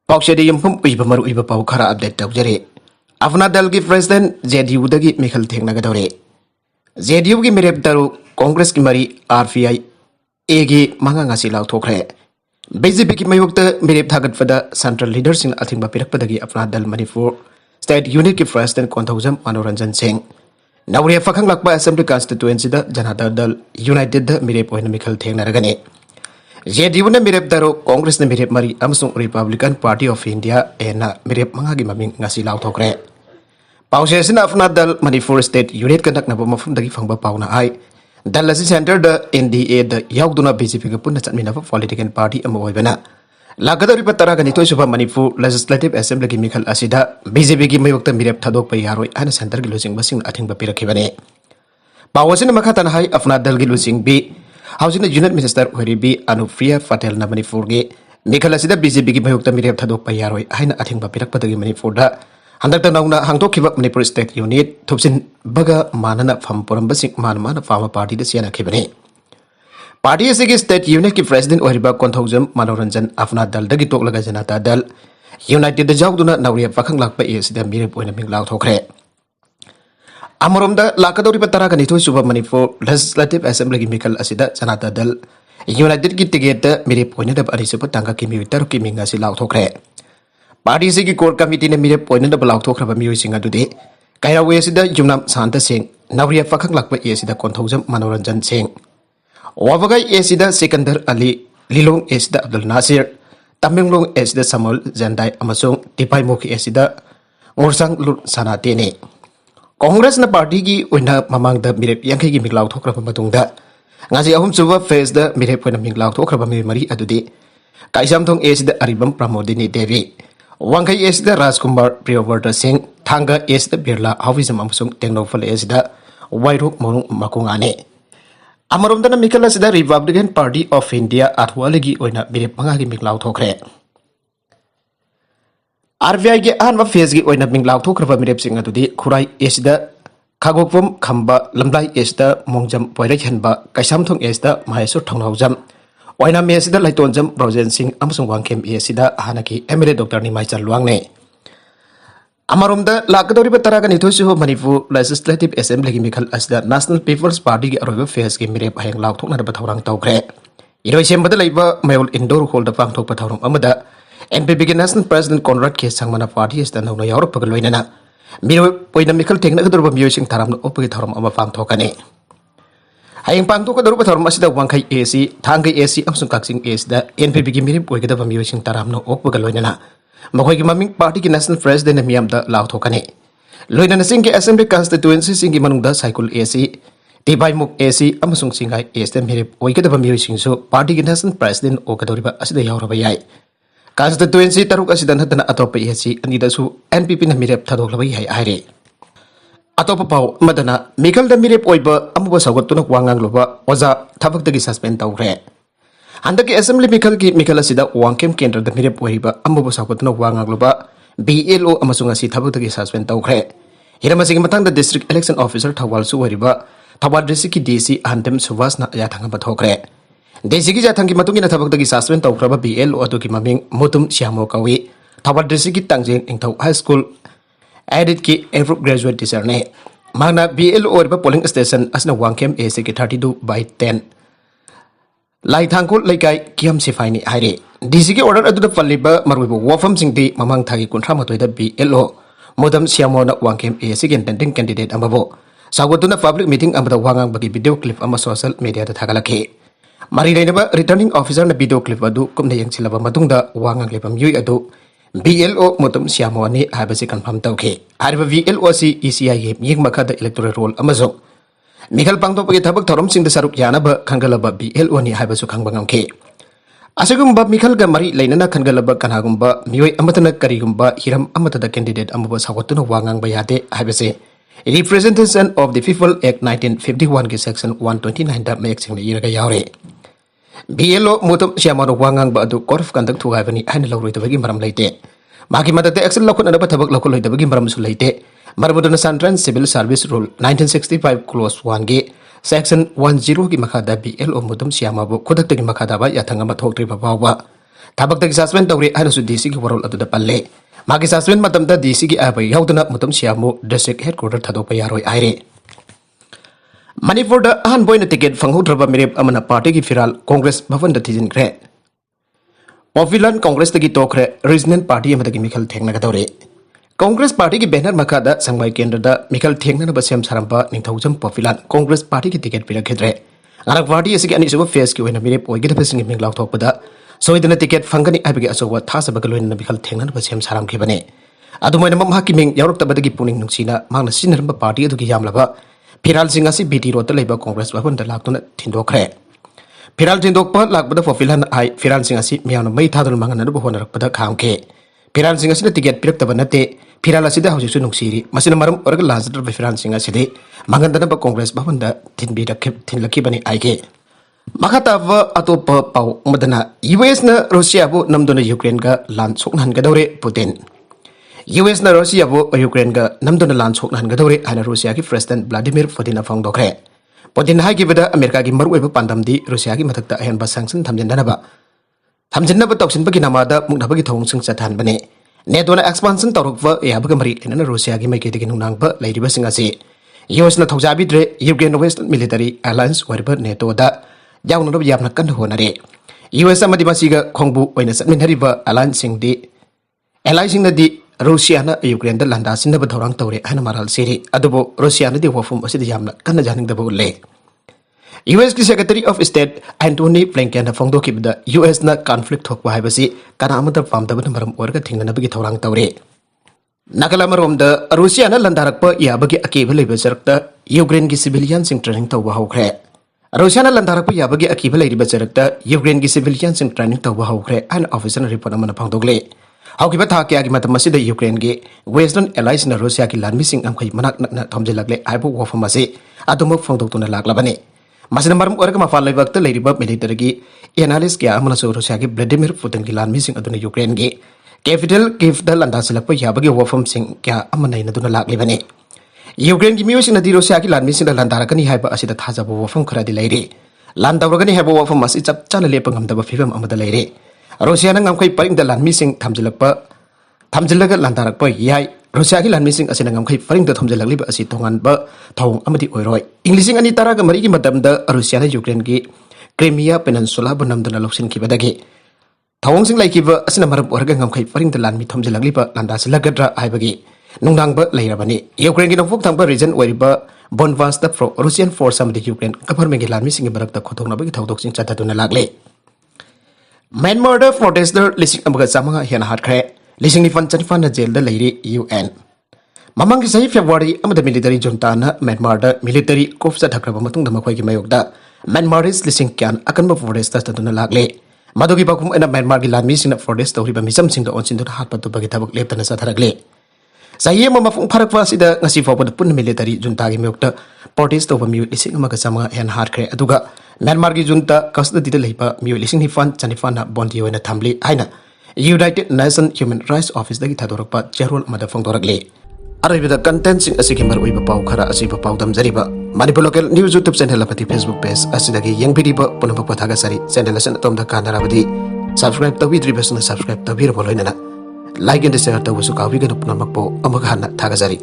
Paushedi Yumkum Ibamaru Ibapau Kara update Taujare. Afna Dalgi President ZDU Dagi Michael Tegnagadore. ZDU Gi Mirep Daru Congress Ki Mari RFI Egi Mangangasi Lau Tokre. BJP Ki Mayukta Mirep Tagat Fada Central Leaders in Atimba Pirakpadagi Afna Dal Manipur State Unit Ki President Kontauzam Manoranjan Singh. Nawriya Fakang Lakba Assembly Constituency da Janata Dal United da Mirep Oina Michael Tegnaragane. ZDU na mirep daro Congress na mirep mari amasung Republican Party of India na mirep mangagi maming ngasi lau thokre. Pause sina afna dal Manipur State Unit kanak na mafum dagi fangba pau na ay dal lasi center da NDA da yaugduna BJP ka punna chatmina fa political party amo oibana. Lagadari patara gani toy suba Manipur Legislative Assembly ki mikal asida BJP ki mayokta mirep thadok pa yaroi ana center gi losing basing athing ba pirakhibane. Pause sina makhatan hay afna dal gi losing bi Housing the Unit Minister Horibi Anupriya Patel na Manipurge Mikala sida BJP ki mayokta mirep thadok pa yaroi haina athing ba pirak patagi Manipur da handak ta nauna hangtok khibak Manipur State Unit thupsin baga manana pham poram basing manmana phama party da siana khibane Party asigi State Unit ki President Horiba Konthaujam Manoranjan afna dal dagi tok laga janata dal United da jawduna nawriya pakhang lakpa e sida mirep oina minglaw thokre Amoromda lakadori patara kanito suba Manipur Legislative Assembly ki mikal asida janata dal United ki tiget mirep oina da ari suba tangka ki miwitar ki minga si law thokre Party se ki core committee ne mirep oina da law thokra ba miwi singa dude kaira we sida jumnam santa sing nawriya pakhang lakpa e sida Konthaujam Manoranjan Singh Wabagai e sida Sikandar Ali Lilong e sida Abdul Nasir Tamenglong e sida Samuel Zandai amasung Tipai Mokhi e sida Ngorsang Lut Sanatene Congress na party ki oina mamang da mirep yangkai ki minglaw thokra pa matungda ngasi ahum suba face da mirep oina minglaw thokra pa mari adude kaisam thong es da aribam Pramodini Devi wangkai es da Rajkumar Priyavarta Singh thanga es da Birla Havisam amasung Tengnofal es da Wairuk Morung Makungane amarom da na mikala sida Republican Party of India atwalegi oina mirep manga ki minglaw thokre RVI के आन phase की ओइना मिंगलाव थोख्रबा मिरेप सिंग अदुदि खुराई एसदा खागोकपम खंबा लमलाई एसदा मोंगजम पोइराइ हनबा कैसाम थोंग एसदा माहेसुर थंगनावजम ओइना मेसदा लाइतोनजम ब्रोजेन Singh अमसुंग Wangkhem एसदा हानाकी MLA doctor निमाई चलवांगने अमरोमदा लाकदोरि बतरा का निथोसि हो Manipur legislative assembly की मिखल असदा national peoples party की अरोइबा phase की मिरेप हेंग लाव थोंगना बथौरांग तौख्रे इरोइसेमबदा लैबा मेउल इंडोर हॉल दा पांगथोक बथौरम अमदा NPP की national president Conrad K Sangmana party इस तरह नौना यारों पगल लोइना मिरो पोइना मिकल टेक्ना के दरबा म्यूजिक थाराम नो ओपगे थाराम अमा फांग थोकने हाइंग पांग थोका दरबा थाराम असिदा वांगखाई AC थांगै AC अमसुं काक्सिंग AC दा NPP की मिरि पोइगे दरबा म्यूजिक थाराम नो ओपगे लोइना मखोइ की ममिंग पार्टी की नेशनल प्रेसिडेंट मियाम दा लाव थोकने लोइना सिंह के असेंबली कॉन्स्टिट्यूएंसी सिंह की मनुंग दा साइकिल AC तिबाई मुक AC अमसुं सिंगाई AC दा मिरि पोइगे दरबा म्यूजिक सो पार्टी की नेशनल प्रेसिडेंट ओकदोरिबा असिदा यावरबा याय Constituency taruk asidan hatana atopa ihasi anidasu NPP na mirep thadok labai hai aire atopa pau madana mikal da mirep oiba amuba sagot tunak wangang loba oza thabak dagi suspend tawre handaki assembly mikal asida wangkem kendra da mirep oiba amuba sagot tunak wangang loba BLO amasung asi thabak dagi suspend tawre hiramasing matang da district election officer thawal su wariba thawal district ki DC handem subas na ya thanga bathokre Desi ki jatang ki matung ina thabak dagi suspend tawkraba BLO atu ki maming mutum syamo kawi thawal desi ki tangjeng ingtau high school edit ki improved graduate teacher ne magna BLO orba polling station asna wangkem AC ki 32/10 lai thangkul laikai kiam sifai ni haire DC ki order adu da falliba marwibo wafam singti mamang thagi kunthra matoi da BLO mutum syamo na wangkem AC ki intending candidate amabo sagotuna public meeting amada wangang bagi video clip ama social media da thagalakhe Mari lainaba returning officer na video clip adu kumna yang silaba matungda wangang lepam yui adu BLO mutum siamo ani habasi confirm tawke harba BLO si ECI yeng makada electoral roll amazong mikal pangto pagi thabak thorom sing da saruk yana ba khangalaba BLO ni habasu khangbangam ke asagum ba mikal ga mari lainana khangalaba kanagum ba mioi amatana karigum ba hiram amata da candidate amaba sagotuna wangang ba yade habase Representation of the People Act 1951 के section 129 da mek sing iraga yaure BLO mutum siamaro wangang ba adu court of conduct thugai bani haina lawroi da bagi maram leite magi madate action lakun ada thabak lakun loi da bagi maram su leite marmuduna Central Civil Service Rule 1965 clause 1 ge section 10 ki makada BLO mutum siamabo khodak tagi makada ba yathanga ma thokri ba bawa ꯊꯕꯛꯇꯒꯤ suspend ꯇꯧꯔꯦ ꯍꯥꯏꯅꯁꯨ ꯗꯤꯁꯤꯒꯤ ꯋꯥꯔꯣꯜ ꯑꯗꯨꯗ ꯄꯜꯂꯦ ꯃꯥꯒꯤ suspend ꯃꯇꯝꯗ ꯗꯤꯁꯤꯒꯤ ꯑꯍꯩꯕ ꯌꯥꯎꯗꯅ ꯃꯇꯝ ꯁꯤꯌꯥꯃꯨ ꯗꯤꯁꯇ꯭ꯔꯤꯛ ꯍꯦꯗꯀ꯭ꯋꯥꯔꯇꯔ ꯊꯥꯗꯣꯛꯄ ꯌꯥꯔꯣꯏ ꯍꯥꯏꯔꯦ ꯃꯅꯤꯄꯨꯔꯗ ꯑꯍꯥꯟꯕ ꯑꯣꯏꯅ ꯇꯤꯀꯦꯠ ꯐꯪꯍꯧꯗ꯭ꯔꯕ ꯃꯤꯔꯦꯞ ꯑꯃꯅ ꯄꯥꯔꯇꯤꯒꯤ ꯐꯤꯔꯥꯜ ꯀꯣꯡꯒ꯭ꯔꯦꯁ ꯚꯕꯟꯗ ꯊꯤꯖꯤꯟꯈ꯭ꯔꯦ ꯄꯣꯄꯨꯂꯔ ꯀꯣꯡꯒ꯭ꯔꯦꯁꯇꯒꯤ ꯇꯣꯛꯈ꯭ꯔꯦ ꯔꯤꯖꯅꯦꯜ ꯄꯥꯔꯇꯤ ꯑꯃꯗꯒꯤ ꯃꯤꯈꯜ ꯊꯦꯡꯅꯒꯗꯧꯔꯦ ꯀꯣꯡꯒ꯭रेस पार्टी की बैनर मखादा संगवाई केंद्र मिखल थेंगनब सेम सारंबा निंथौजम पॉपुलर कांग्रेस पार्टी की टिकट पिरखिद्रे अरग पार्टी असि अनिसुब फेस की ओइना मिरेप ओइगदबसिंग मिंग लाउथोकपदा सोइदना टिकट फंगनी आबिगे असोवा थासबग लोइना मिखल थेंगनब सेम सारंखिबने अदुमैना ममहाकी मिंग यावरक्तबदगी पुनिंग नुंसीना मांगना सिनरंबा पार्टी अदुगी यामलबा फिराल सिंग असि बीटी रोड लेबा कांग्रेस भवन लाक्तुना थिंदोखरे फिराल थिंदोकपा लाक्बदा पॉपुलर आई फिराल सिंग असि मियावना मई थादुल मांगनब होनरक्पदा खामखे फिराल सिंग असि टिकट पिरक्तब नते फिराल असिदा हौजिसु नुंसीरी मसिना मरम ओरग लाजदर फिराल सिंग असिदि मांगनदनब कांग्रेस भवनदा थिनलखिबनी आइगे मखाताब अतोप पाउ मदना यूएस न रशिया बु नमदुना यूक्रेन गा लान सोकनहनगदौरे पुतिन यूएस न रशिया बु यूक्रेन गा नमदुना लान सोकनहनगदौरे हाना रशिया की प्रेसिडेंट व्लादिमीर पुतिन फोंदोखरे पुतिन हाइगिबदा अमेरिका की मरुओइब पांदमदि रशिया की मथक्ता अहेनबा सांसन थमजिनब तौसिनबगी नमादा मुक्नबगी थौंसिंग चथानबने नेटोना एक्सपांशन तौरक्वा याबग मरी लेना रशिया की मैकेदगी नुनांगब लैरिबसिंग असि यूएस न थौजाबिद्रे यूक्रेन वेस्ट मिलिटरी अलायंस ओइब नेटोदा यावनब याबना कन होनरे यूएस अमदि मसिगा खोंगबु ओइना समिनहरिबा अलायंसिंगदि एलाइसिंगदि रशिया न यूक्रेन द लंदा सिनब थौरांग तौरे हन मारल सिरी अदुबो रशिया नदि वफुम असि यामना कन जानिंगदबो उल्ले यूएस की secretary of state Antony Blinken फोंदोखिबदा यूएस न कॉन्फ्लिक्ट थोकवा हाइबसि कनामद पामदबन मरम ओरगा थिंगनबगी थौरांग तौरे नगलमरोमद रशिया न लंदारक्प याबगी अकीब लेब सरक्ता यूक्रेन की सिविलियन सिंग ट्रेनिंग तौबा हौखरे रशिया न लंदारक्प याबगी अकीब लेरिब सरक्ता यूक्रेन की सिविलियन सिंग ट्रेनिंग तौबा हौखरे एन ऑफिसर रिपोर्ट अमन फोंदोगले हौकिबा था क्यागी मतम मसिदा यूक्रेन की वेस्टर्न एलाइज न रशिया की लानमिसिंग अमखै मनाक नकना थमजिलगले आइबो वफम असे अदुमक फोंदोक्तुना लाक्लबने मसिना मरम ओरग मफाल लेबक्ता लेरिबा मिलिटरी एनालिस्ट क्या अमनसो रशिया की व्लादिमीर पुतिन की लानमिसिंग अदुना यूक्रेन की कैपिटल कीव लंदासिलप याबगी वफम सिंग क्या अमनैनदुना लाक्लिबने यूक्रेन की मियोसिनदि रशिया की लानमिसिंग लंदारकनी हाइबा असिदा थाजबो वफम खरादि लैरे लानदावरगनी हाइबा वफम असि चप चाना लेप ngамदबा फिबम अमदा लैरे रशिया न ngamkhai paringda लानमिसिंग थमजिलग लंदारकप याय रशिया की लानमिसिंग असिना ngamkhai paringda थमजिलगलिबा असि तोंगानबा थौंग अमदि ओइरोय इंग्लिसिंग अनि ताराग मरी की मतमदा रशिया न यूक्रेन की क्रीमिया पेनिनसुला बनमदना लौसिनखिबदगी थौंगसिंग लाइकिबा असिना मरम ओरग ngamkhai paringda लानमि थमजिलगलिबा लंदासिलगद्रा हाइबगी नुंगदांगबा लैरबनी यूक्रेन की नोंफुक थांबा रीजन ओइरिबा बोनवास द रशियन फोर्स अमदि यूक्रेन गवर्नमेंट की लानमिसिंग बरकता खोथोंगनबगी थौदोकसिंग चथादुना लाग्ले म्यांमार द प्रोटेस्टर लिसिंग अमगा चामंगा हेना हाटखरे लिसिंग निफन चनिफान जेल द लैरि यूएन ममंग की सही फेब्रुआरी अमदा मिलिटरी जुंता न म्यांमार द मिलिटरी कोफ चथखरबा मतुंग द मखोय की मयोगदा म्यांमारिस लिसिंग क्यान अकनबा प्रोटेस्टर तदुना लाग्ले मदुगी बाकुम एना म्यांमार की लानमिसिंग प्रोटेस्ट तौरिबा मिसम सिंग द ओनसिन द हाटपा तुबगी थबक लेपतना सथरगले सही मफुंग फरकवा सिदा ngasi fawbada pun military junta gi miyokta protest toba miyu lising amaga sama hen hatkre aduga Myanmar gi junta custody da leipa miyu lising hifan chanifana bondi oina thamli haina United Nations Human Rights Office dagi thadorpa cherol amada phongdoragle aribida content sing asigi marui ba pau khara asiba pau damjariba Manipur local news YouTube channel apati Facebook page asidagi yengbidiba punabak pathaga sari channel asan tomda kanarabadi subscribe tawidri besna subscribe tawir boloinana like and share tawusu kawi ganu punamako amagana thagazari